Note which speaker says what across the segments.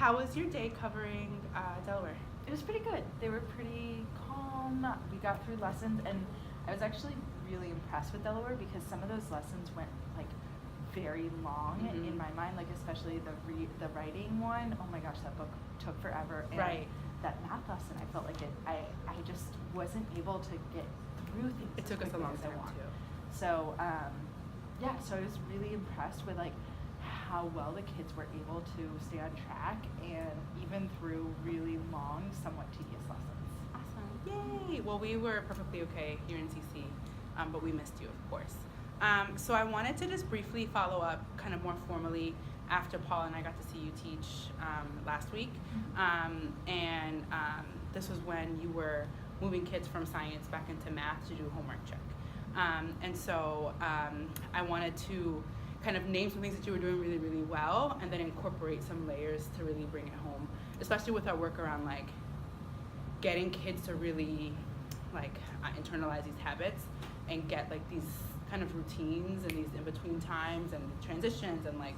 Speaker 1: how was your day covering Delaware?
Speaker 2: It was pretty good. They were pretty calm. We got through lessons, and I was actually really impressed with Delaware because some of those lessons went like very long in my mind, like especially the writing one. Oh my gosh, that book took forever. And
Speaker 1: right.
Speaker 2: That math lesson, I felt like I just wasn't able to get through things.
Speaker 1: It took us a long time too.
Speaker 2: So yeah, so I was really impressed with like how well the kids were able to stay on track and even through really long, somewhat tedious lessons.
Speaker 1: Awesome. Yay! Well, we were perfectly okay here in CC, but we missed you, of course. So I wanted to just briefly follow up kind of more formally after Paul and I got to see you teach last week. And this was when you were moving kids from science back into math to do homework check. And so I wanted to kind of name some things that you were doing really, really well, and then incorporate some layers to really bring it home, especially with our work around like getting kids to really like internalize these habits and get like these kind of routines and these in-between times and transitions and like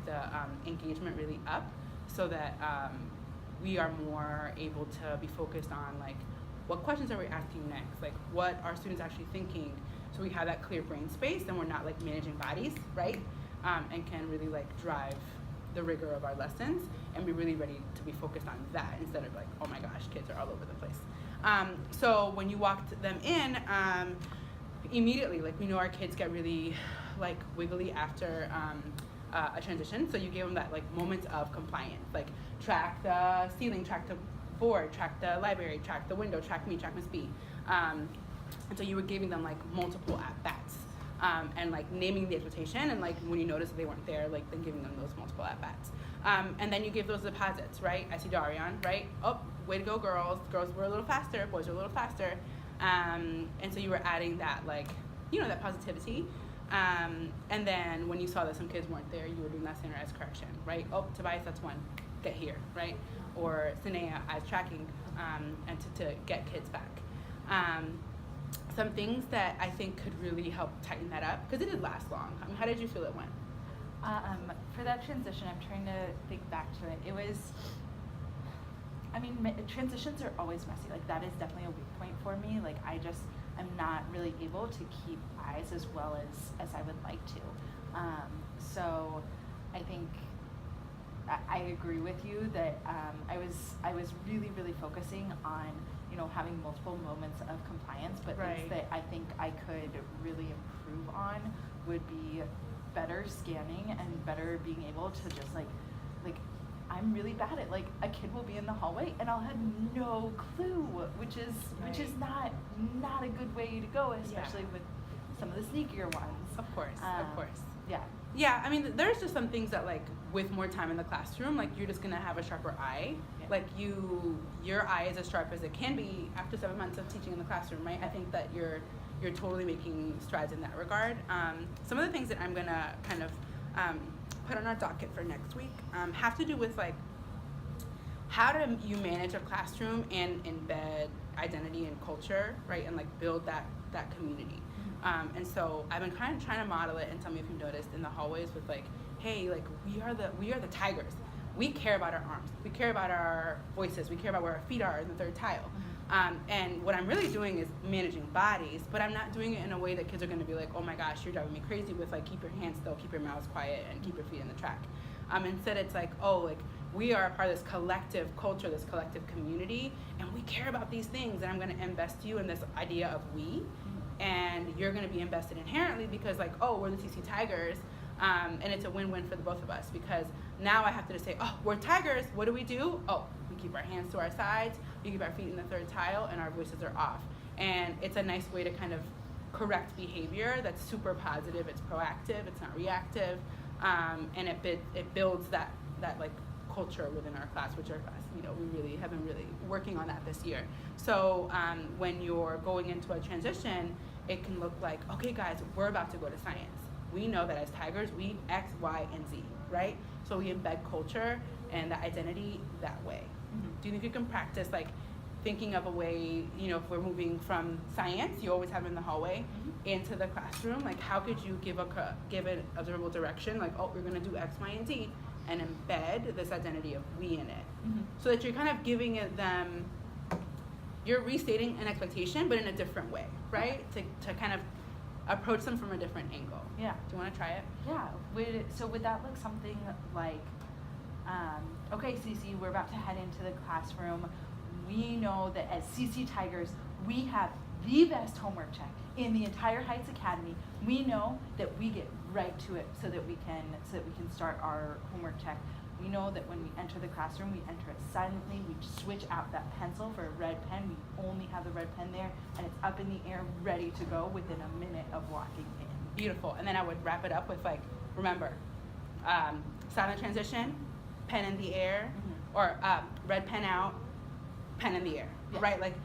Speaker 1: the engagement really up, so that we are more able to be focused on like what questions are we asking next, like what are students actually thinking, so we have that clear brain space and we're not like managing bodies, right? And can really like drive the rigor of our lessons and be really ready to be focused on that instead of like, oh my gosh, kids are all over the place. So when you walked them in, immediately, like we know our kids get really like wiggly after a transition, so you gave them that like moment of compliance, like track the ceiling, track the board, track the library, track the window, track me, track Miss B. And so you were giving them like multiple at-bats and like naming the expectation, and like when you notice that they weren't there, like then giving them those multiple at-bats. And then you give those deposits, right? I see Darian, right? Oh, way to go, girls. Girls were a little faster, boys were a little faster. And so you were adding that like, you know, that positivity. And then when you saw that some kids weren't there, you were doing that standardized correction, right? Oh, Tobias, that's one. Get here, right? Or Sinea, I was tracking, and to get kids back. Some things that I think could really help tighten that up, because it did last long. I mean, how did you feel it went?
Speaker 2: For that transition, I'm trying to think back to it. It was, I mean, transitions are always messy. Like that is definitely a weak point for me. Like I'm not really able to keep eyes as well as I would like to. So I think I agree with you that I was really, really focusing on, you know, having multiple moments of compliance, but
Speaker 1: right.
Speaker 2: things that I think I could really improve on would be better scanning and better being able to just like I'm really bad at like a kid will be in the hallway and I'll have no clue, which is not a good way to go, especially with some of the sneakier ones.
Speaker 1: Of course.
Speaker 2: Yeah.
Speaker 1: Yeah, I mean, there's just some things that like with more time in the classroom, like you're just gonna have a sharper eye. Yeah. Like your eye is as sharp as it can be after 7 months of teaching in the classroom, right? I think that you're totally making strides in that regard. Some of the things that I'm gonna kind of put on our docket for next week have to do with like how do you manage a classroom and embed identity and culture, right? And like build that community. And so I've been kind of trying to model it, and tell me if you've noticed in the hallways with like, hey, like we are the tigers. We care about our arms. We care about our voices. We care about where our feet are in the third tile. And what I'm really doing is managing bodies, but I'm not doing it in a way that kids are going to be like, oh my gosh, you're driving me crazy with like keep your hands still, keep your mouths quiet, and keep your feet in the track. Instead, it's like, oh, like we are a part of this collective culture, this collective community, and we care about these things, and I'm going to invest you in this idea of we. And you're going to be invested inherently because like, oh, we're the CC Tigers, and it's a win-win for the both of us, because now I have to just say, oh, we're Tigers, what do? Oh, we keep our hands to our sides, we keep our feet in the third tile, and our voices are off. And it's a nice way to kind of correct behavior that's super positive, it's proactive, it's not reactive, and it builds that like culture within our class, which our class, you know, we really have been really working on that this year. So when you're going into a transition, it can look like, okay guys, we're about to go to science. We know that as Tigers, we X, Y, and Z, right? So we embed culture and the identity that way. Do you think you can practice like thinking of a way, you know, if we're moving from science, you always have it in the hallway, into the classroom, like how could you give an observable direction, like, oh, we're gonna do X, Y, and Z, and embed this identity of we in it.
Speaker 2: Mm-hmm.
Speaker 1: So that you're kind of giving them, you're restating an expectation, but in a different way, right? To kind of approach them from a different angle.
Speaker 2: Yeah.
Speaker 1: Do you want to try it?
Speaker 2: Yeah. Would that look something like, okay, Cece, we're about to head into the classroom. We know that as CC Tigers, we have the best homework check in the entire Heights Academy. We know that we get right to it so that we can start our homework check. We know that when we enter the classroom, we enter it silently. We switch out that pencil for a red pen. We only have the red pen there, and it's up in the air, ready to go within a minute of walking in.
Speaker 1: Beautiful. And then I would wrap it up with like, remember, silent transition, pen in the air, or red pen out, pen in the air,
Speaker 2: Yeah.
Speaker 1: right? Like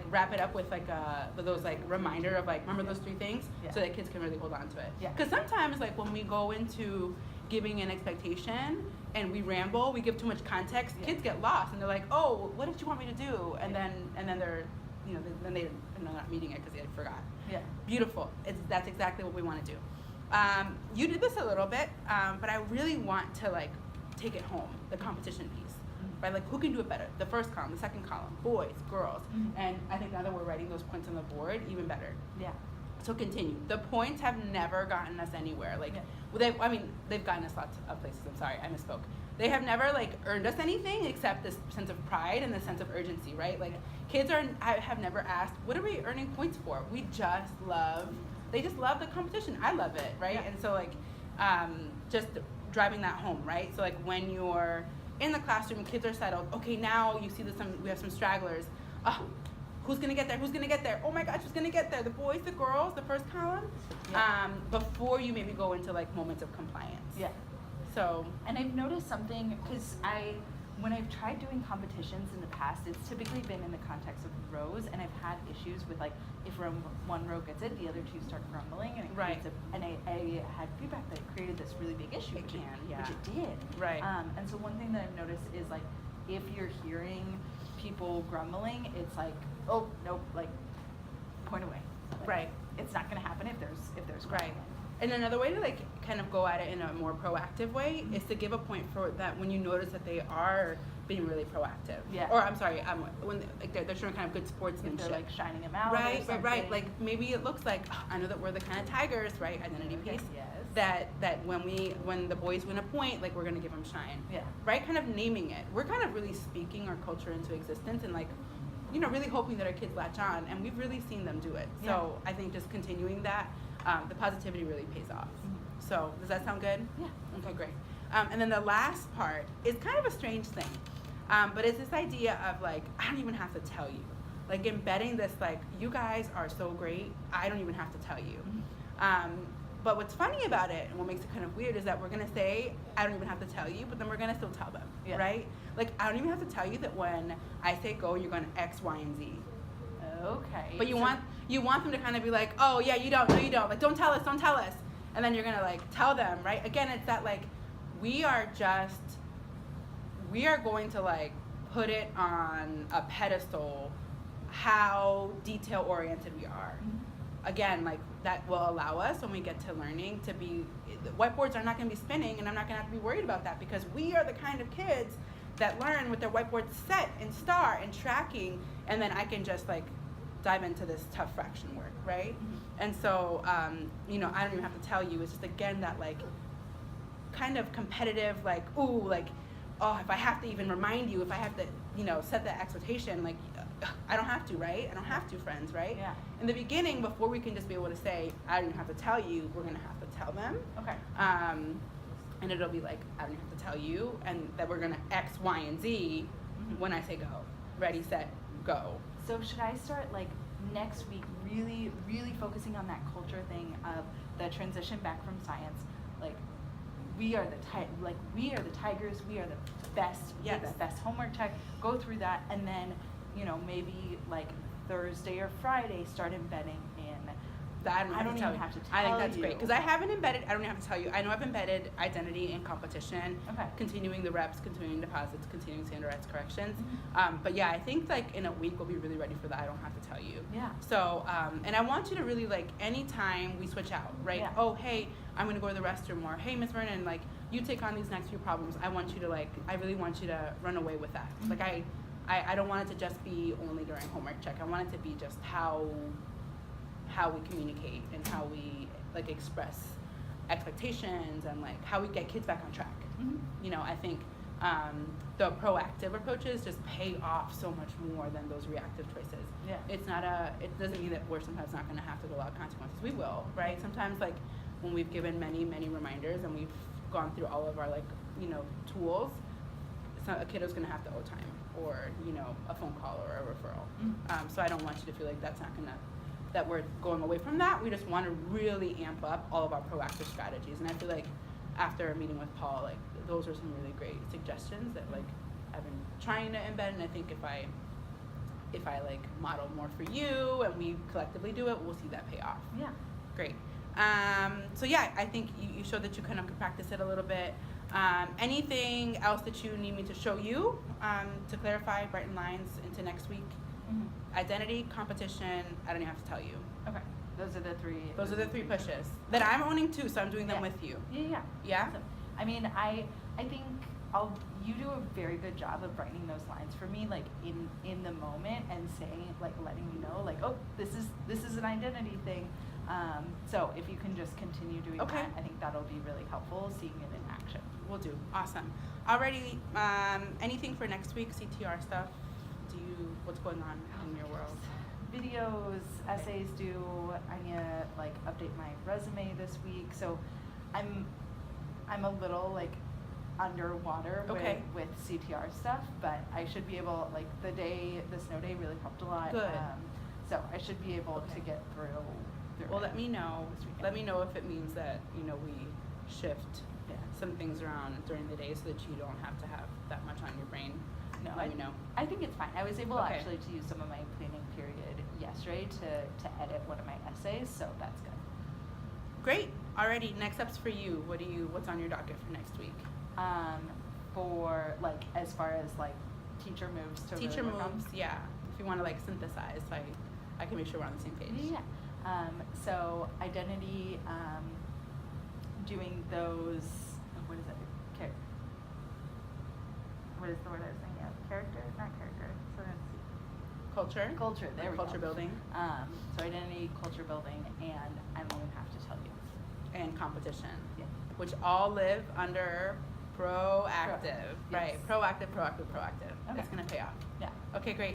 Speaker 1: wrap it up with like those like reminder of like, remember those 3 things,
Speaker 2: Yeah.
Speaker 1: so that kids can really hold on to it.
Speaker 2: Yeah.
Speaker 1: Because sometimes like when we go into giving an expectation and we ramble, we give too much context,
Speaker 2: Yeah.
Speaker 1: kids get lost and they're like, oh, what did you want me to do? And then they're, you know, then they're not meeting it because they forgot.
Speaker 2: Yeah.
Speaker 1: Beautiful. That's exactly what we want to do. You did this a little bit, but I really want to like take it home, the competition piece, right? Like who can do it better? The first column, the second column, boys, girls, and I think now that we're writing those points on the board, even better.
Speaker 2: Yeah.
Speaker 1: So continue. The points have never gotten us anywhere. Like,
Speaker 2: Yeah.
Speaker 1: they've gotten us lots of places. I'm sorry, I misspoke. They have never like earned us anything except this sense of pride and this sense of urgency, right? Like kids have never asked, what are we earning points for? They just love the competition. I love it, right?
Speaker 2: Yeah.
Speaker 1: And so like, just driving that home, right? So like when you're in the classroom, kids are settled. Okay, now you see we have some stragglers. Who's gonna get there? Who's gonna get there? Oh my gosh, who's gonna get there? The boys, the girls, the first column.
Speaker 2: Yeah.
Speaker 1: Before you maybe go into like moments of compliance.
Speaker 2: Yeah.
Speaker 1: So.
Speaker 2: And I've noticed something, because when I've tried doing competitions in the past, it's typically been in the context of rows, and I've had issues with like, if one row gets it, the other 2 start grumbling, and it
Speaker 1: Right.
Speaker 2: creates I had feedback that it created this really big issue.
Speaker 1: It can, yeah.
Speaker 2: Which it did.
Speaker 1: Right.
Speaker 2: And so one thing that I've noticed is like, if you're hearing people grumbling, it's like, oh, nope, like, point away. Like,
Speaker 1: Right.
Speaker 2: It's not gonna happen if there's
Speaker 1: Right.
Speaker 2: grumbling.
Speaker 1: And another way to like kind of go at it in a more proactive way is to give a point for that when you notice that they are being really proactive.
Speaker 2: Yeah.
Speaker 1: Or I'm sorry, when like they're showing kind of good
Speaker 2: If
Speaker 1: sportsmanship.
Speaker 2: they're like shining them out. or
Speaker 1: Right.
Speaker 2: something.
Speaker 1: Like maybe it looks like, I know that we're the kind of Tigers, right? Identity
Speaker 2: Okay,
Speaker 1: piece.
Speaker 2: yes.
Speaker 1: That when the boys win a point, like we're gonna give them shine.
Speaker 2: Yeah.
Speaker 1: Right. Kind of naming it. We're kind of really speaking our culture into existence and like, you know, really hoping that our kids latch on, and we've really seen them do it. So I think just continuing that, the positivity really pays off. So does that sound good?
Speaker 2: Yeah.
Speaker 1: Okay, great. And then the last part is kind of a strange thing, but it's this idea of like, I don't even have to tell you. Like embedding this like, you guys are so great, I don't even have to tell you. But what's funny about it, and what makes it kind of weird, is that we're gonna say, I don't even have to tell you, but then we're gonna still tell them,
Speaker 2: Yeah.
Speaker 1: right? Like, I don't even have to tell you that when I say go, you're going X, Y, and Z.
Speaker 2: Okay.
Speaker 1: But you
Speaker 2: So-
Speaker 1: want them to kind of be like, oh yeah, you don't, no you don't. Like, don't tell us. And then you're gonna like tell them, right? Again, it's that like, we are going to like put it on a pedestal how detail oriented we are. Again, like that will allow us when we get to learning to be, the whiteboards are not gonna be spinning, and I'm not gonna have to be worried about that because we are the kind of kids that learn with their whiteboards set and star and tracking, and then I can just like dive into this tough fraction work, right? And so, you know, I don't even have to tell you, it's just again that like kind of competitive, like, ooh, like, oh, if I have to even remind you, if I have to, you know, set that expectation, like, I don't have to, right? I don't have to, friends, right?
Speaker 2: Yeah.
Speaker 1: In the beginning, before we can just be able to say, I don't even have to tell you, we're gonna have to tell them.
Speaker 2: Okay.
Speaker 1: And it'll be like, I don't even have to tell you, and that we're gonna X, Y, and Z when I say go. Ready, set, go.
Speaker 2: So should I start like next week really, really focusing on that culture thing of the transition back from science? Like, we are the Tigers, we are the best,
Speaker 1: Yes.
Speaker 2: the best homework check, go through that, and then, you know, maybe like Thursday or Friday start embedding in.
Speaker 1: I don't even have to tell you. I think that's great because I haven't embedded. I don't even have to tell you. I know I've embedded identity in competition.
Speaker 2: Okay.
Speaker 1: Continuing the reps, continuing deposits, continuing standardized corrections. But yeah, I think like in a week we'll be really ready for that. I don't have to tell you.
Speaker 2: Yeah.
Speaker 1: So and I want you to really like anytime we switch out, right?
Speaker 2: Yeah.
Speaker 1: Oh hey, I'm gonna go to the restroom, or hey Miss Vernon, like you take on these next few problems. I want you to I really want you to run away with that.
Speaker 2: Mhm.
Speaker 1: Like I don't want it to just be only during homework check. I want it to be just how we communicate and how we like express expectations and like how we get kids back on track.
Speaker 2: Mhm.
Speaker 1: You know, I think the proactive approaches just pay off so much more than those reactive choices.
Speaker 2: Yeah.
Speaker 1: It doesn't mean that we're sometimes not going to have to go out consequences. We will, right? Sometimes like when we've given many reminders and we've gone through all of our like, you know, tools, a kiddo's going to have to owe time or, you know, a phone call or a referral.
Speaker 2: Mhm.
Speaker 1: So I don't want you to feel like that's not going to, that we're going away from that. We just want to really amp up all of our proactive strategies. And I feel like after a meeting with Paul, like those are some really great suggestions that like I've been trying to embed. And I think if I like model more for you and we collectively do it, we'll see that pay off.
Speaker 2: Yeah.
Speaker 1: Great. So yeah, I think you showed that you kind of could practice it a little bit. Anything else that you need me to show you to clarify, brighten lines into next week?
Speaker 2: Mhm.
Speaker 1: Identity, competition, I don't even have to tell you.
Speaker 2: Okay. Those are the three.
Speaker 1: Those are the three pushes that I'm owning too, so I'm doing them
Speaker 2: Yeah.
Speaker 1: with you.
Speaker 2: Yeah.
Speaker 1: Yeah?
Speaker 2: Awesome. I mean, I think you do a very good job of brightening those lines for me, like in the moment and saying, like letting me know, like, oh, this is an identity thing. So if you can just continue doing
Speaker 1: Okay.
Speaker 2: that, I think that'll be really helpful, seeing it in action.
Speaker 1: Will do. Awesome. Alrighty, anything for next week, CTR stuff? What's going on in your world?
Speaker 2: Videos, essays due. I need to like update my resume this week, so I'm a little like underwater
Speaker 1: Okay.
Speaker 2: with CTR stuff, but I should be able, like the snow day really helped a lot.
Speaker 1: Good.
Speaker 2: So I should be able
Speaker 1: Okay.
Speaker 2: to get through.
Speaker 1: Well,
Speaker 2: it
Speaker 1: let me know.
Speaker 2: this weekend.
Speaker 1: Let me know if it means that, you know, we shift
Speaker 2: Yeah.
Speaker 1: some things around during the day so that you don't have to have that much on your brain.
Speaker 2: No,
Speaker 1: Let me know.
Speaker 2: I think it's fine. I was able
Speaker 1: Okay.
Speaker 2: actually to use some of my planning period yesterday to edit one of my essays, so that's good.
Speaker 1: Great. Alrighty, next up's for you. What's on your docket for next week?
Speaker 2: For like as far as like teacher moves to
Speaker 1: Teacher
Speaker 2: really work on?
Speaker 1: moves, yeah. If you want to like synthesize, so I can make sure we're on the same page.
Speaker 2: Yeah. So identity, doing those. What is it? What is the word I was thinking of? Character, not character. So that's
Speaker 1: Culture.
Speaker 2: culture. There we
Speaker 1: Culture
Speaker 2: go.
Speaker 1: building.
Speaker 2: So identity, culture building, and I don't even have to tell you.
Speaker 1: And competition.
Speaker 2: Yeah.
Speaker 1: Which all live under proactive.
Speaker 2: Yes.
Speaker 1: Right. Proactive.
Speaker 2: Okay.
Speaker 1: It's gonna pay off.
Speaker 2: Yeah.
Speaker 1: Okay, great.